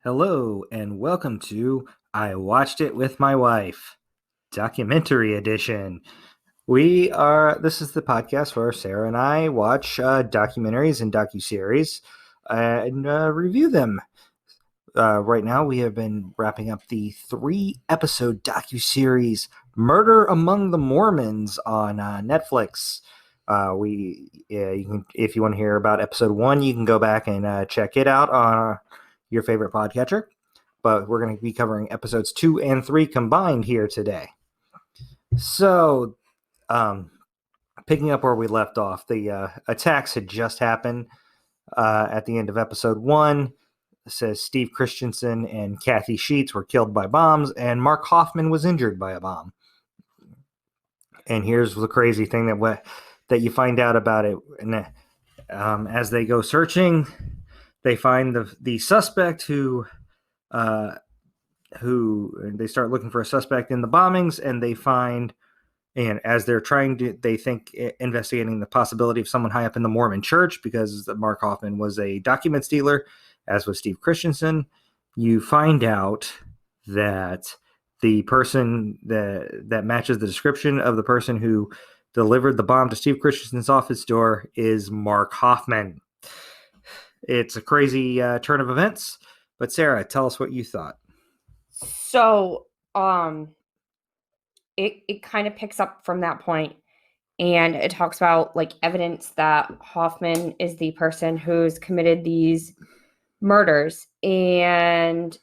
Hello and welcome to I Watched It With My Wife, Documentary Edition. This is the podcast where Sarah and I watch documentaries and docuseries and review them. Right now we have been wrapping up the 3-episode docuseries Murder Among the Mormons on Netflix. If you want to hear about episode 1, you can go back and check it out on your favorite podcatcher. But we're going to be covering episodes 2 and 3 combined here today. So, picking up where we left off, the attacks had just happened at the end of episode 1. It says Steve Christensen and Kathy Sheets were killed by bombs, and Mark Hoffman was injured by a bomb. And here's the crazy thing that you find out about it. And as they go searching, they find the suspect who they start looking for a suspect in the bombings, and they find, and as they're investigating the possibility of someone high up in the Mormon church, because Mark Hoffman was a document stealer, as was Steve Christensen. You find out that the person that matches the description of the person who delivered the bomb to Steve Christensen's office door is Mark Hoffman. It's a crazy turn of events, but Sarah, tell us what you thought. So, it kind of picks up from that point, and it talks about like evidence that Hoffman is the person who's committed these murders. And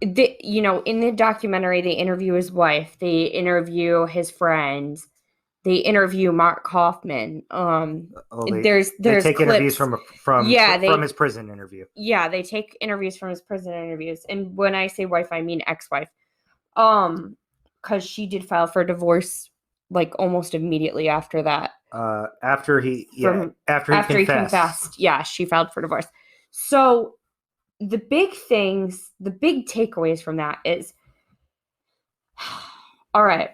in the documentary, they interview his wife, they interview his friends, they interview Mark Hoffman. There's they take clips. Interviews from his prison interview. Yeah, they take interviews from his prison interviews. And when I say wife, I mean ex-wife. Because she did file for divorce like almost immediately after that. After he confessed. Yeah, she filed for divorce. So the big takeaways from that is, all right.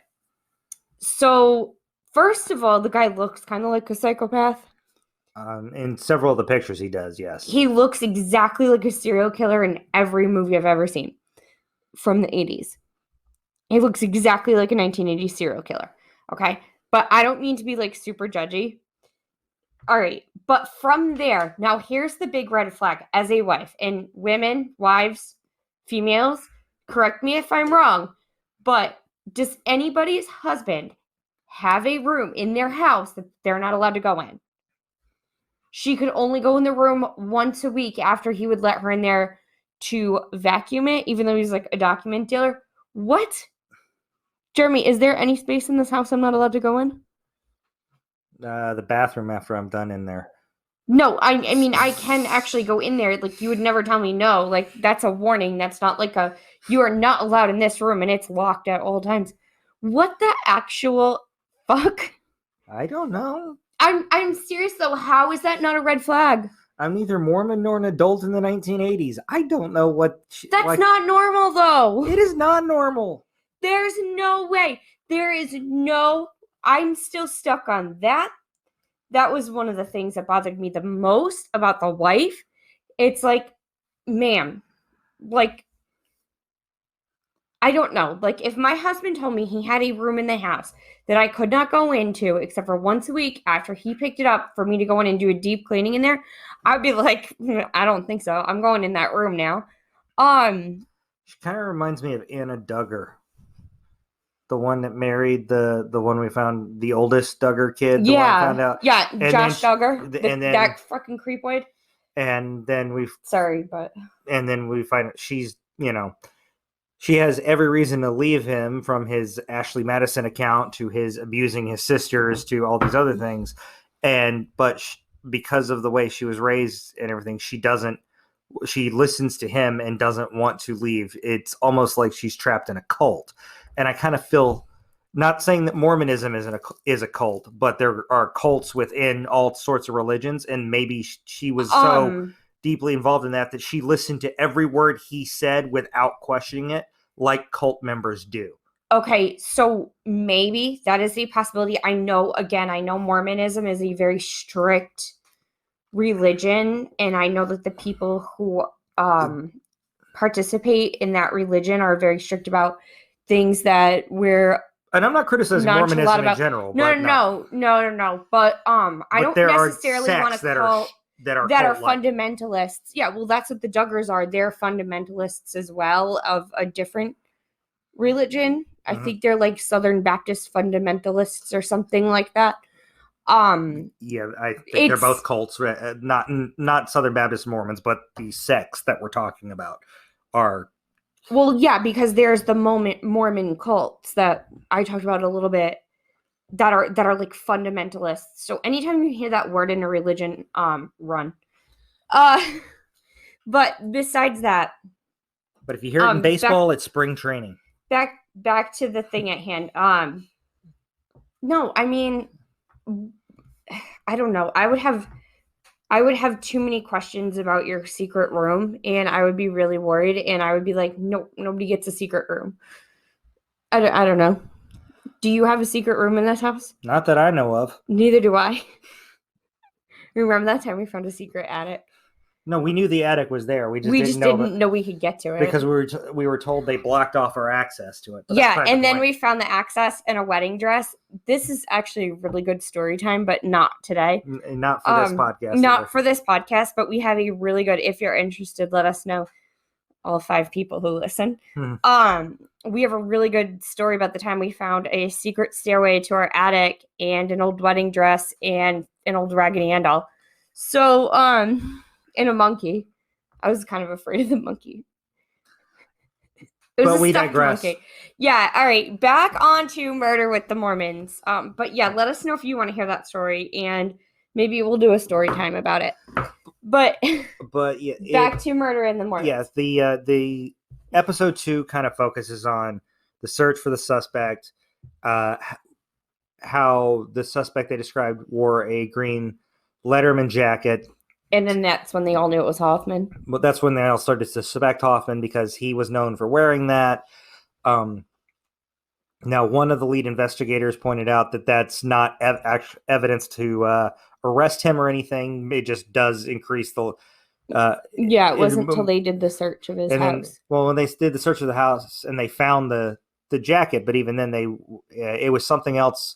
So first of all, the guy looks kind of like a psychopath. In several of the pictures he does, yes. He looks exactly like a serial killer in every movie I've ever seen from the 80s. He looks exactly like a 1980s serial killer, okay? But I don't mean to be like super judgy. All right, but from there, now here's the big red flag as a wife. And women, wives, females, correct me if I'm wrong, but does anybody's husband have a room in their house that they're not allowed to go in? She could only go in the room once a week after he would let her in there to vacuum it, even though he's like a document dealer. What? Jeremy, is there any space in this house I'm not allowed to go in? The bathroom after I'm done in there. No, I mean, I can actually go in there. Like, you would never tell me no. Like, that's a warning. That's not like you are not allowed in this room and it's locked at all times. What the actual fuck? I don't know. I'm serious, though. How is that not a red flag? I'm neither Mormon nor an adult in the 1980s. I don't know what... That's not normal, though. It is not normal. There's no way. I'm still stuck on that. That was one of the things that bothered me the most about the wife. It's like, ma'am, like, I don't know. Like, if my husband told me he had a room in the house that I could not go into except for once a week after he picked it up for me to go in and do a deep cleaning in there, I'd be like, I don't think so. I'm going in that room now. She kind of reminds me of Anna Duggar. The one that married the one we found, the oldest Duggar kid. The one we found out. Yeah, Josh Duggar. That fucking creepoid. And then we find out she's, she has every reason to leave him, from his Ashley Madison account to his abusing his sisters to all these other things. But because of the way she was raised and everything, she listens to him and doesn't want to leave. It's almost like she's trapped in a cult. And I kind of feel, not saying that Mormonism is a cult, but there are cults within all sorts of religions, and maybe she was so deeply involved in that she listened to every word he said without questioning it, like cult members do. Okay, so maybe that is a possibility. I know Mormonism is a very strict religion, and I know that the people who participate in that religion are very strict about things that we're and I'm not criticizing Mormonism in general. No. But I don't necessarily want to call that are fundamentalists. Yeah, well, that's what the Duggars are. They're fundamentalists as well of a different religion. I think they're like Southern Baptist fundamentalists or something like that. Yeah, I think they're both cults. Not Southern Baptist Mormons, but the sects that we're talking about are. Well, yeah, because there's the Mormon cults that I talked about a little bit that are like fundamentalists. So anytime you hear that word in a religion, run. But besides that, but if you hear it in baseball, it's spring training. Back to the thing at hand. No, I mean, I don't know. I would have too many questions about your secret room, and I would be really worried, and I would be like, no, nobody gets a secret room. I don't know. Do you have a secret room in this house? Not that I know of. Neither do I. Remember that time we found a secret attic? No, we knew the attic was there. We just didn't know we could get to it because we were told they blocked off our access to it. Yeah, and then we found the access in a wedding dress. This is actually a really good story time, but not today. Not for this podcast. Not for this podcast, but we have a really good. If you're interested, let us know. All 5 people who listen. We have a really good story about the time we found a secret stairway to our attic and an old wedding dress and an old Raggedy Ann doll. So, and a monkey. I was kind of afraid of the monkey. It was a stuffed monkey. Yeah, all right. Back on to Murder with the Mormons. But yeah, let us know if you want to hear that story, and maybe we'll do a story time about it. But yeah, back to Murder in the Mormons. Yes, the episode 2 kind of focuses on the search for the suspect, how the suspect they described wore a green Letterman jacket. And then that's when they all knew it was Hoffman. But that's when they all started to suspect Hoffman because he was known for wearing that. Now, one of the lead investigators pointed out that that's not evidence to arrest him or anything. It just does increase the... it wasn't until they did the search of his house. When they did the search of the house and they found the jacket, but even then it was something else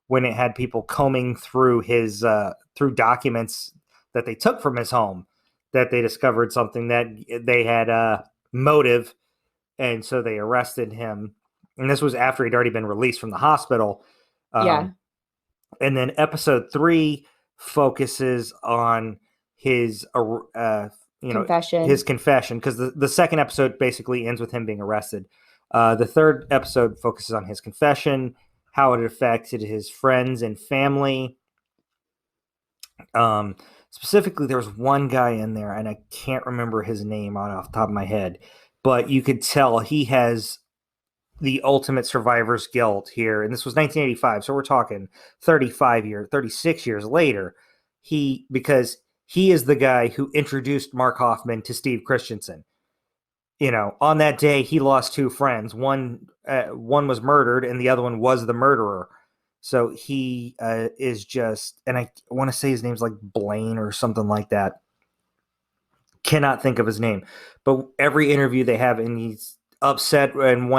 when it had people combing through his through documents that they took from his home, that they discovered something that they had motive, and so they arrested him. And this was after he'd already been released from the hospital. And then episode 3 focuses on his confession. His confession, because the second episode basically ends with him being arrested. The third episode focuses on his confession, how it affected his friends and family. Specifically, there was one guy in there, and I can't remember his name off the top of my head, but you could tell he has the ultimate survivor's guilt here. And this was 1985, so we're talking 36 years later. Because he is the guy who introduced Mark Hoffman to Steve Christensen. On that day, he lost 2 friends. One was murdered, and the other one was the murderer. So he is just, and I want to say his name's like Blaine or something like that. Cannot think of his name. But every interview they have, and he's upset when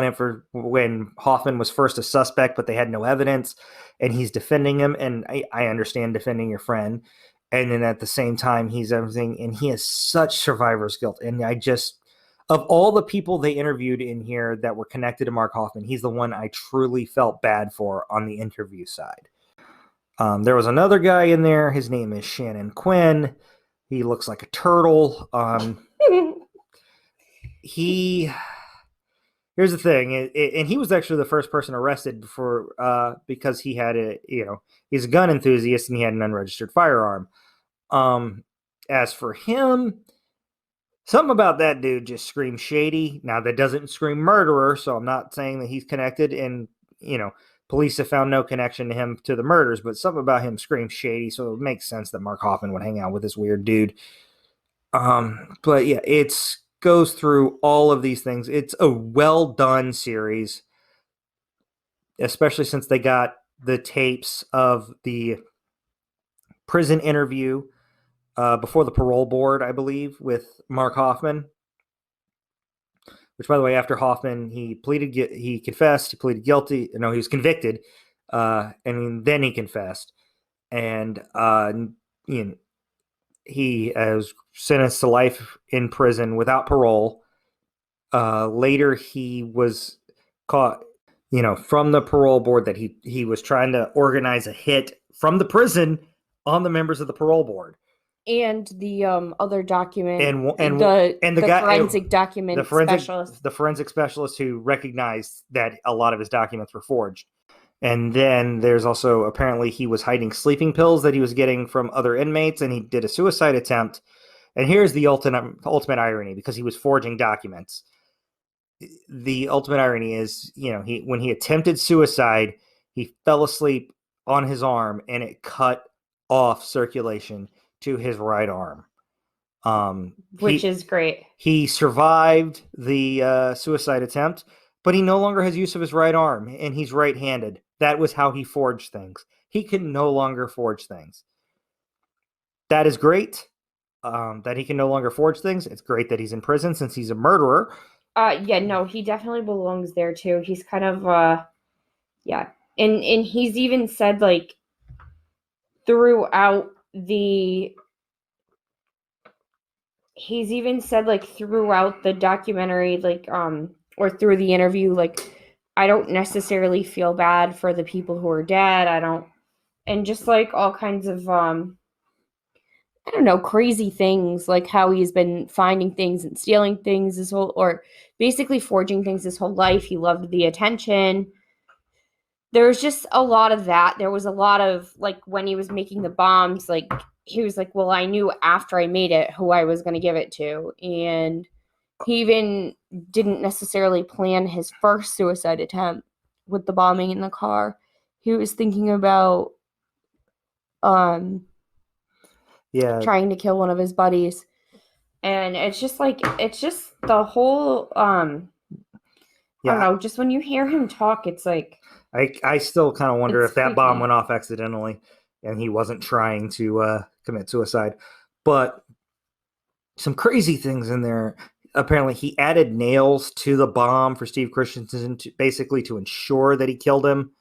Hoffman was first a suspect, but they had no evidence, and he's defending him. And I understand defending your friend. And then at the same time, he's everything, and he has such survivor's guilt. And of all the people they interviewed in here that were connected to Mark Hoffman, he's the one I truly felt bad for on the interview side. There was another guy in there. His name is Shannon Quinn. He looks like a turtle. Here's the thing, and he was actually the first person arrested because he had he's a gun enthusiast and he had an unregistered firearm. As for him, something about that dude just screams shady. Now, that doesn't scream murderer, so I'm not saying that he's connected, and police have found no connection to him to the murders, but something about him screams shady, so it makes sense that Mark Hoffman would hang out with this weird dude. But yeah, it goes through all of these things. It's a well done series, especially since they got the tapes of the prison interview before the parole board, I believe, with Mark Hoffman. which, by the way, after Hoffman, he confessed, he pleaded guilty. No, he was convicted, and then he confessed, and you know, he was sentenced to life in prison without parole. Later, he was caught, from the parole board that he was trying to organize a hit from the prison on the members of the parole board. And the other document, and the guy, forensic document specialist, the forensic specialist who recognized that a lot of his documents were forged. And then there's also, apparently he was hiding sleeping pills that he was getting from other inmates, and he did a suicide attempt. And here's the ultimate irony, because he was forging documents. The ultimate irony is, when he attempted suicide, he fell asleep on his arm, and it cut off circulation to his right arm. Which is great. He survived the suicide attempt, but he no longer has use of his right arm, and he's right-handed. That was how he forged things. He can no longer forge things. That is great, that he can no longer forge things. It's great that he's in prison, since he's a murderer. Yeah, no, he definitely belongs there too. He's kind of yeah. And he's even said, like, throughout the documentary, like, or through the interview, like, I don't necessarily feel bad for the people who are dead. I don't, and just like all kinds of I don't know, crazy things, like how he's been finding things and stealing things or basically forging things his whole life. He loved the attention. There was just a lot of that. There was a lot of, like, when he was making the bombs, like, he was like, well, I knew after I made it who I was going to give it to. And he even didn't necessarily plan his first suicide attempt with the bombing in the car. He was thinking about trying to kill one of his buddies. And it's just the whole I don't know, just when you hear him talk, it's like, I still kind of wonder if that bomb went off accidentally and he wasn't trying to commit suicide. But some crazy things in there. Apparently, he added nails to the bomb for Steve Christensen, basically to ensure that he killed him.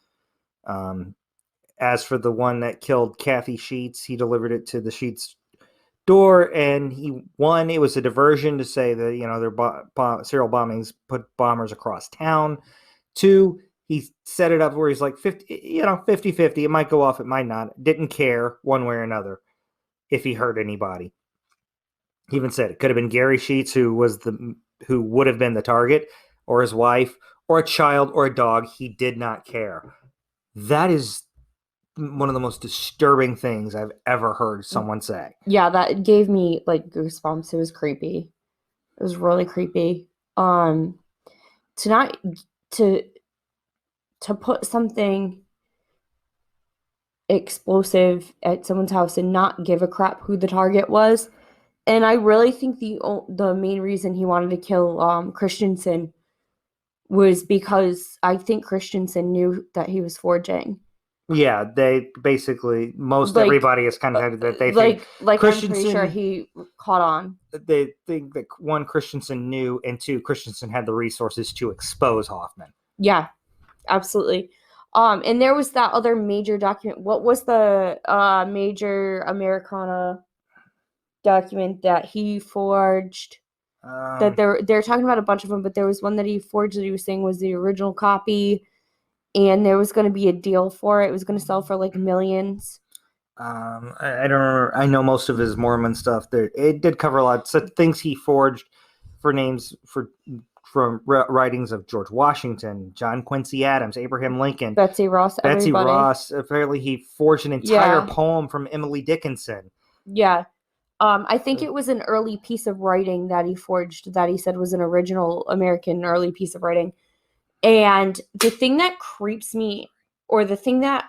As for the one that killed Kathy Sheets, he delivered it to the Sheets door, and it was a diversion to say that, their serial bombings put bombers across town. 2, he set it up where he's like 50-50. It might go off, it might not. Didn't care one way or another if he hurt anybody. He even said it could have been Gary Sheets, who would have been the target, or his wife, or a child, or a dog. He did not care. That is one of the most disturbing things I've ever heard someone say. Yeah, that gave me, like, goosebumps. It was creepy. It was really creepy. To put something explosive at someone's house and not give a crap who the target was. And I really think the main reason he wanted to kill Christensen was because I think Christensen knew that he was forging. Yeah, they basically, everybody is kind of had that they think Christensen, I'm pretty sure he caught on. They think that, 1, Christensen knew, and 2, Christensen had the resources to expose Hoffman. Yeah, absolutely. And there was that other major document. What was the major Americana document that he forged? That they're talking about a bunch of them, but there was one that he forged that he was saying was the original copy, and there was going to be a deal for it. It was going to sell for like millions. I don't remember. I know most of his Mormon stuff. It did cover a lot of things he forged for names from writings of George Washington, John Quincy Adams, Abraham Lincoln, Betsy Ross. Apparently, he forged an entire poem from Emily Dickinson. Yeah. I think it was an early piece of writing that he forged that he said was an original American early piece of writing. And the thing that creeps me, or the thing that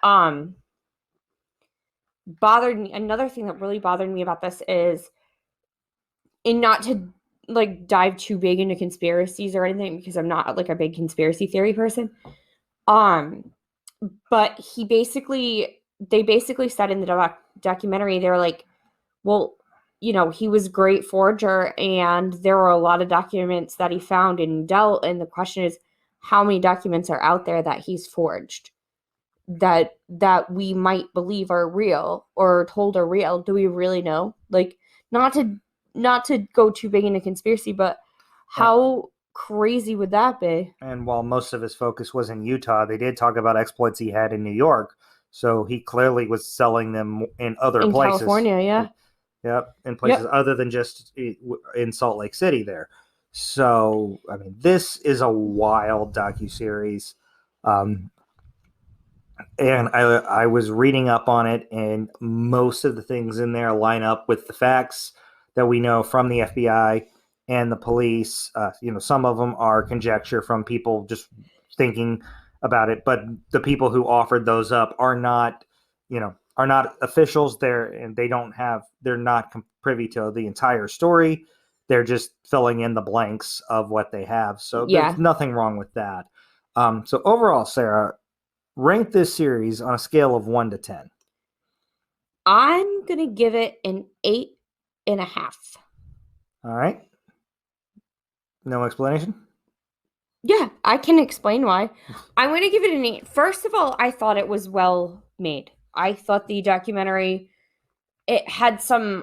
bothered me, another thing that really bothered me about this is, and not to like dive too big into conspiracies or anything, because I'm not like a big conspiracy theory person. But they basically said in the documentary, they were like, well, he was a great forger, and there were a lot of documents that he found and dealt. And the question is, how many documents are out there that he's forged that we might believe are real or told are real? Do we really know? Like, not to go too big into conspiracy, but how crazy would that be? And while most of his focus was in Utah, they did talk about exploits he had in New York. So he clearly was selling them in other places. In California, yeah. Yep, in places other than just in Salt Lake City there. So, I mean, this is a wild docuseries. And I was reading up on it, and most of the things in there line up with the facts that we know from the FBI and the police. Some of them are conjecture from people just thinking about it, but the people who offered those up are not officials there, and they're not privy to the entire story. They're just filling in the blanks of what they have. So there's nothing wrong with that. So overall, Sarah, rank this series on a scale of 1 to 10. I'm going to give it an 8.5. All right. No explanation? Yeah, I can explain why. I'm going to give it an 8. First of all, I thought it was well made. I thought the documentary, it had some,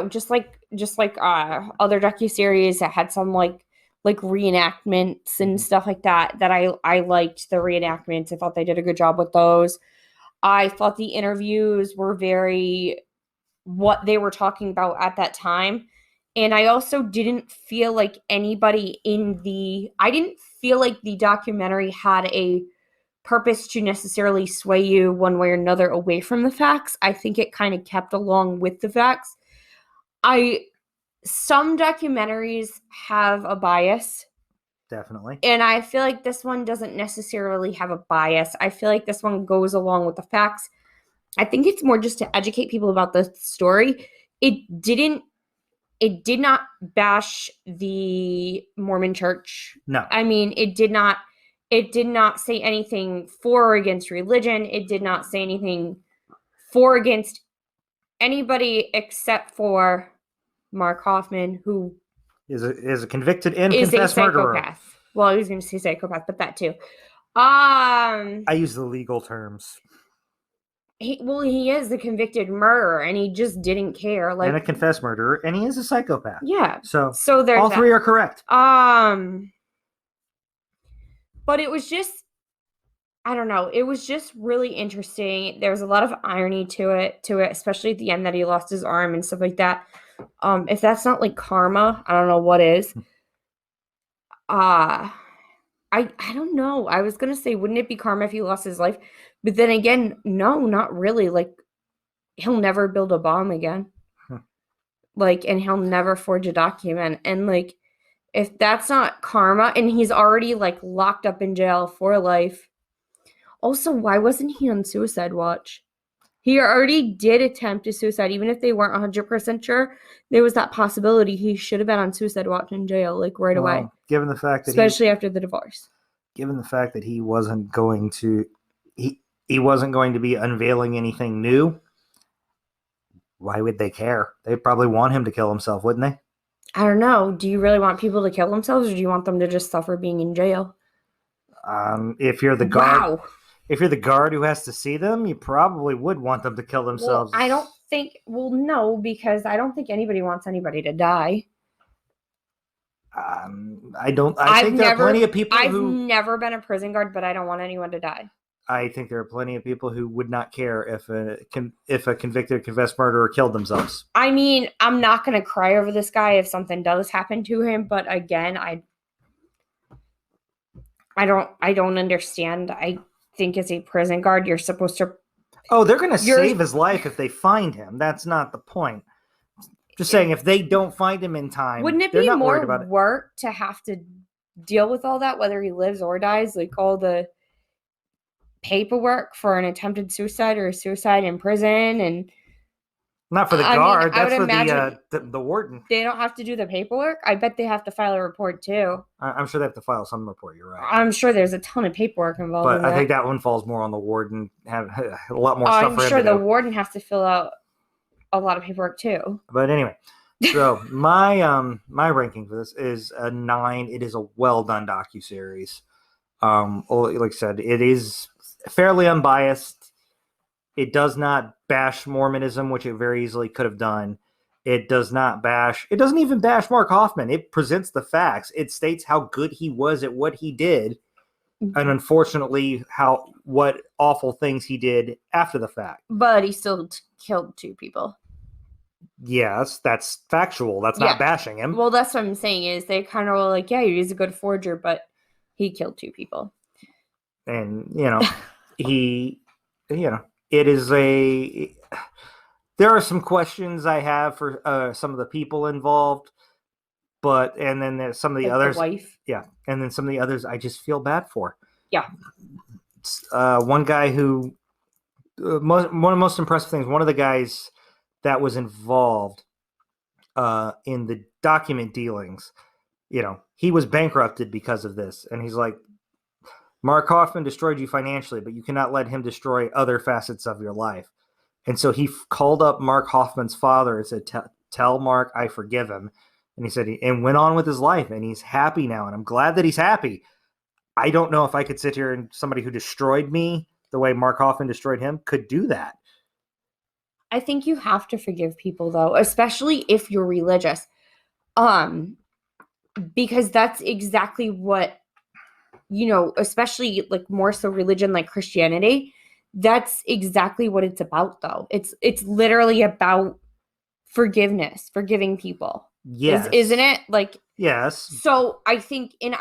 just like other docuseries, it had some like reenactments and stuff like that I liked the reenactments. I thought they did a good job with those. I thought the interviews were very what they were talking about at that time. And I also didn't feel like I didn't feel like the documentary had a purpose to necessarily sway you one way or another away from the facts. I think it kind of kept along with the facts. Some documentaries have a bias. Definitely. And I feel like this one doesn't necessarily have a bias. I feel like this one goes along with the facts. I think it's more just to educate people about the story. It did not bash the Mormon church. No. I mean, it did not say anything for or against religion. It did not say anything for or against anybody except for Mark Hoffman, who is a convicted and confessed murderer. Well, I was going to say psychopath, but that too. I use the legal terms. He is the convicted murderer, and he just didn't care. And a confessed murderer, and he is a psychopath. Yeah. So there's all three are correct. But it was just, I don't know. It was just really interesting. There was a lot of irony to it, especially at the end that he lost his arm and stuff like that. If that's not like karma, I don't know what is. I don't know. I was gonna say, wouldn't it be karma if he lost his life? But then again, no, not really. Like, he'll never build a bomb again. And he'll never forge a document. And like, if that's not karma, and he's already like locked up in jail for life. Also, why wasn't he on suicide watch? He already did attempt a suicide, even if they weren't 100% sure. There was that possibility he should have been on suicide watch in jail, like right away. Given the fact that especially after the divorce. Given the fact that he wasn't going to be unveiling anything new, why would they care? They'd probably want him to kill himself, wouldn't they? I don't know. Do you really want people to kill themselves, or do you want them to just suffer being in jail? If you're the guard. Wow. If you're the guard who has to see them, you probably would want them to kill themselves. Well, I don't think... Well, no, because I don't think anybody wants anybody to die. I think there are plenty of people I've never been a prison guard, but I don't want anyone to die. I think there are plenty of people who would not care if a convicted, confessed murderer killed themselves. I mean, I'm not going to cry over this guy if something does happen to him, but again, I don't understand. I think as a prison guard, you're supposed to... Oh, they're going to save his life if they find him. That's not the point. Just saying, if they don't find him in time, wouldn't it be more work to have to deal with all that, whether he lives or dies? Like all the paperwork for an attempted suicide or a suicide in prison, and not for the guard. That's for the warden. They don't have to do the paperwork. I bet they have to file a report too. I'm sure they have to file some report. You're right. I'm sure there's a ton of paperwork involved. But I think that one falls more on the warden. Have a lot more stuff. I'm sure the warden has to fill out a lot of paperwork too. But anyway, so my ranking for this is a 9. It is a well done docuseries. Like I said, it is fairly unbiased. It does not bash Mormonism, which it very easily could have done. It doesn't even bash Mark Hoffman. It presents the facts. It states how good he was at what he did, and unfortunately, what awful things he did after the fact. But he still killed 2 people. Yes, that's factual. That's not bashing him. Well, that's what I'm saying is they kind of were like, yeah, he's a good forger, but he killed 2 people. And, it is a... There are some questions I have for some of the people involved, and then there's some of the others. The wife. Yeah, and then some of the others I just feel bad for. Yeah. One guy who... one of the most impressive things, one of the guys that was involved in the document dealings, he was bankrupted because of this. And he's like, Mark Hoffman destroyed you financially, but you cannot let him destroy other facets of your life. And so he called up Mark Hoffman's father and said, tell Mark I forgive him. And he said, and went on with his life, and he's happy now. And I'm glad that he's happy. I don't know if I could sit here and somebody who destroyed me the way Mark Hoffman destroyed him could do that. I think you have to forgive people, though, especially if you're religious. Because that's exactly what, especially like more so religion like Christianity, that's exactly what it's about, though. It's literally about forgiveness, forgiving people. Yes. Isn't it? Like, yes. So I think, and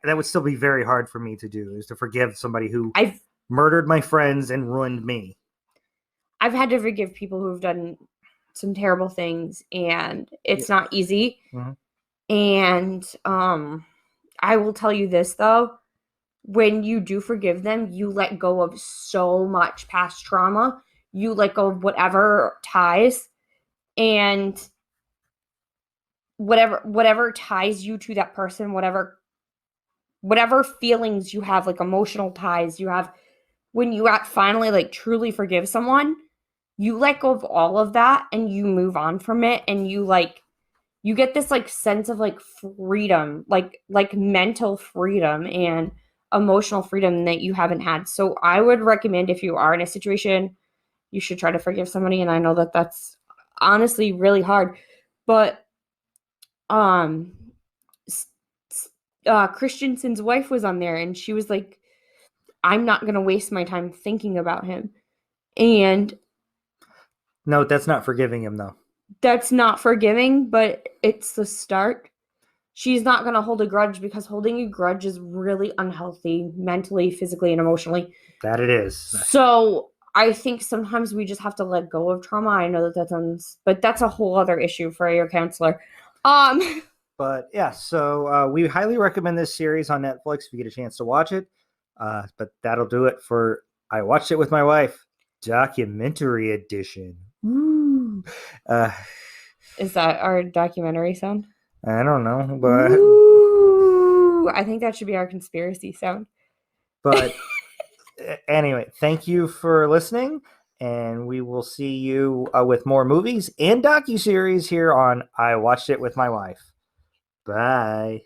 that would still be very hard for me to do, is to forgive somebody who murdered my friends and ruined me. I've had to forgive people who've done some terrible things, and it's not easy. Mm-hmm. And I will tell you this, though. When you do forgive them, you let go of so much past trauma. You let go of whatever ties, and whatever ties you to that person, whatever feelings you have, like emotional ties you have, when you finally like truly forgive someone, you let go of all of that and you move on from it, and you get this like sense of like freedom, like mental freedom and emotional freedom that you haven't had. So I would recommend, if you are in a situation, you should try to forgive somebody. And I know that that's honestly really hard, but Christensen's wife was on there, and she was like, I'm not going to waste my time thinking about him. And no, that's not forgiving him, though. That's not forgiving, but it's the start. She's not going to hold a grudge, because holding a grudge is really unhealthy mentally, physically, and emotionally. That it is. So I think sometimes we just have to let go of trauma. I know that sounds, but that's a whole other issue for your counselor. But yeah, so we highly recommend this series on Netflix if you get a chance to watch it. But that'll do it for I Watched It With My Wife, documentary edition. Ooh. Is that our documentary sound? I don't know, but ooh, I think that should be our conspiracy sound. But anyway, thank you for listening, and we will see you with more movies and docuseries here on I Watched It With My Wife. Bye.